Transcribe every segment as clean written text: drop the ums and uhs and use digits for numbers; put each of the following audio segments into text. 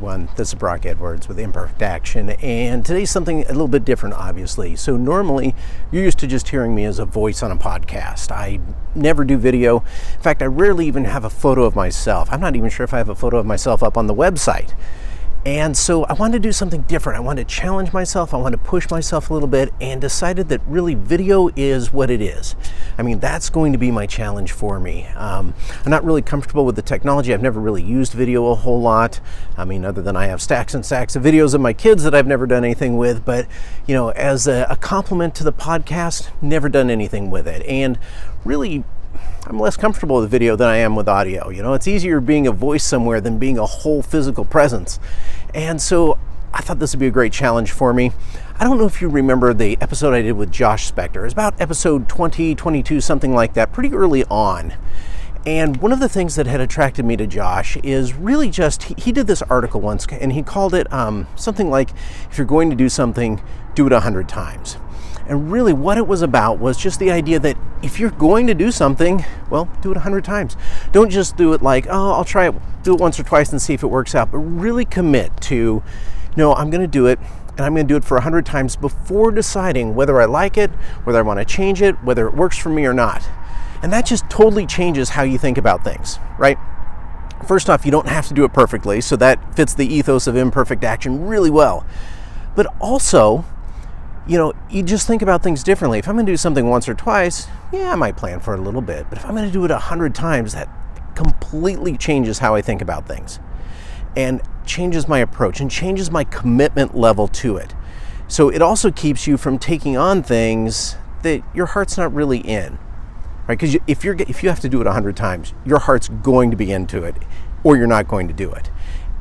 This is Brock Edwards with Imperfect Action, and today's something a little bit different, obviously. So normally, you're used to just hearing me as a voice on a podcast. I never do video. In fact, I rarely even have a photo of myself. I'm not even sure if I have a photo of myself up on the website. And so I wanted to do something different. I wanted to challenge myself. I wanted to push myself a little bit, and decided that really video is what it is. I mean, that's going to be my challenge for me. I'm not really comfortable with the technology. I've never really used video a whole lot. I mean, other than I have stacks and stacks of videos of my kids that I've never done anything with. But, you know, as a complement to the podcast, never done anything with it. And really, I'm less comfortable with video than I am with audio. You know, it's easier being a voice somewhere than being a whole physical presence. And so I thought this would be a great challenge for me. I don't know if you remember the episode I did with Josh Spector. It was about episode 20, 22, something like that, pretty early on. And one of the things that had attracted me to Josh is really just, he did this article once, and he called it something like, if you're going to do something, do it 100 times. And really what it was about was just the idea that if you're going to do something, well, do it 100 times. Don't just do it like, oh, I'll try it, do it once or twice and see if it works out, but really commit to, no, I'm going to do it, and I'm going to do it for 100 times before deciding whether I like it, whether I want to change it, whether it works for me or not. And that just totally changes how you think about things, right? First off, you don't have to do it perfectly, so that fits the ethos of Imperfect Action really well. But also, you know, you just think about things differently. If I'm going to do something once or twice, yeah, I might plan for it a little bit. But if I'm going to do it 100 times, that completely changes how I think about things and changes my approach and changes my commitment level to it. So it also keeps you from taking on things that your heart's not really in, right? Because if you have to do it 100 times, your heart's going to be into it, or you're not going to do it.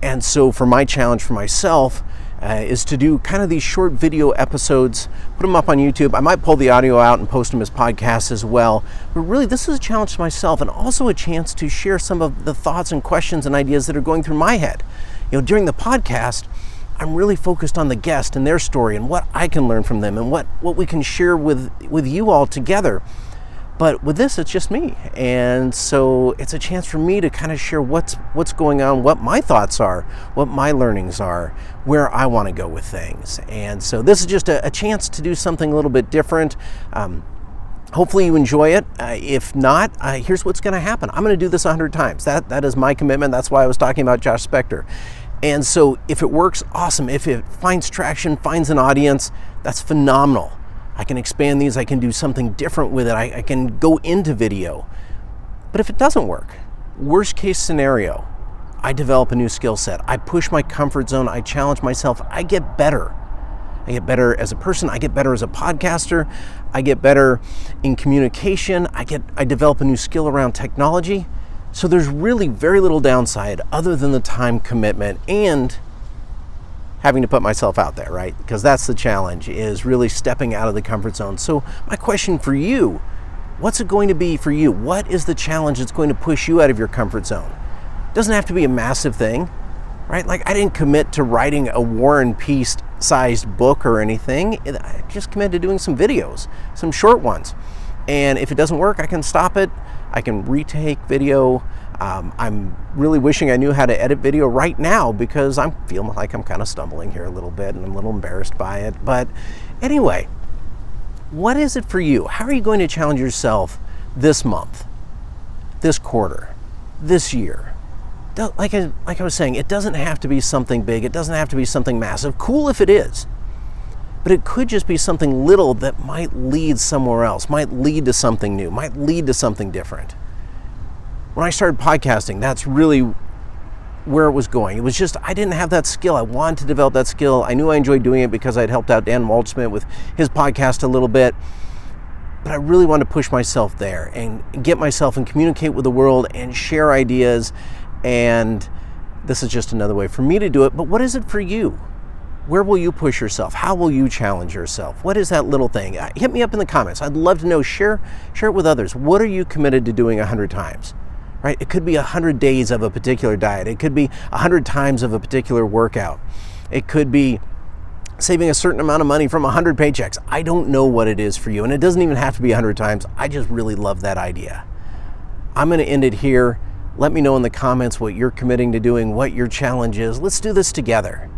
And so for my challenge for myself, is to do kind of these short video episodes, put them up on YouTube. I might pull the audio out and post them as podcasts as well. But really, this is a challenge to myself, and also a chance to share some of the thoughts and questions and ideas that are going through my head. You know, during the podcast, I'm really focused on the guest and their story and what I can learn from them and what we can share with you all together. But with this, it's just me. And so it's a chance for me to kind of share what's going on, what my thoughts are, what my learnings are, where I want to go with things. And so this is just a chance to do something a little bit different. Hopefully you enjoy it. If not, here's what's going to happen. I'm going to do this 100 times. That is my commitment. That's why I was talking about Josh Spector. And so if it works, awesome. If it finds traction, finds an audience, that's phenomenal. I can expand these, I can do something different with it, I can go into video. But if it doesn't work, worst case scenario, I develop a new skill set. I push my comfort zone, I challenge myself, I get better. I get better as a person, I get better as a podcaster, I get better in communication, I develop a new skill around technology. So there's really very little downside other than the time commitment and having to put myself out there, right? Because that's the challenge, is really stepping out of the comfort zone. So my question for you, what's it going to be for you? What is the challenge that's going to push you out of your comfort zone? It doesn't have to be a massive thing, right? Like, I didn't commit to writing a War and Peace sized book or anything. I just committed to doing some videos, some short ones. And if it doesn't work, I can stop it. I can retake video. I'm really wishing I knew how to edit video right now, because I'm feeling like I'm kind of stumbling here a little bit and I'm a little embarrassed by it. But anyway, what is it for you? How are you going to challenge yourself this month, this quarter, this year? Like I was saying, it doesn't have to be something big. It doesn't have to be something massive. Cool if it is. But it could just be something little that might lead somewhere else, might lead to something new, might lead to something different. When I started podcasting, that's really where it was going. It was just, I didn't have that skill. I wanted to develop that skill. I knew I enjoyed doing it because I'd helped out Dan Waldschmidt with his podcast a little bit. But I really wanted to push myself there and get myself and communicate with the world and share ideas. And this is just another way for me to do it. But what is it for you? Where will you push yourself? How will you challenge yourself? What is that little thing? Hit me up in the comments. I'd love to know. Share it with others. What are you committed to doing 100 times? Right? It could be 100 days of a particular diet. It could be 100 times of a particular workout. It could be saving a certain amount of money from 100 paychecks. I don't know what it is for you, and it doesn't even have to be 100 times. I just really love that idea. I'm going to end it here. Let me know in the comments what you're committing to doing, what your challenge is. Let's do this together.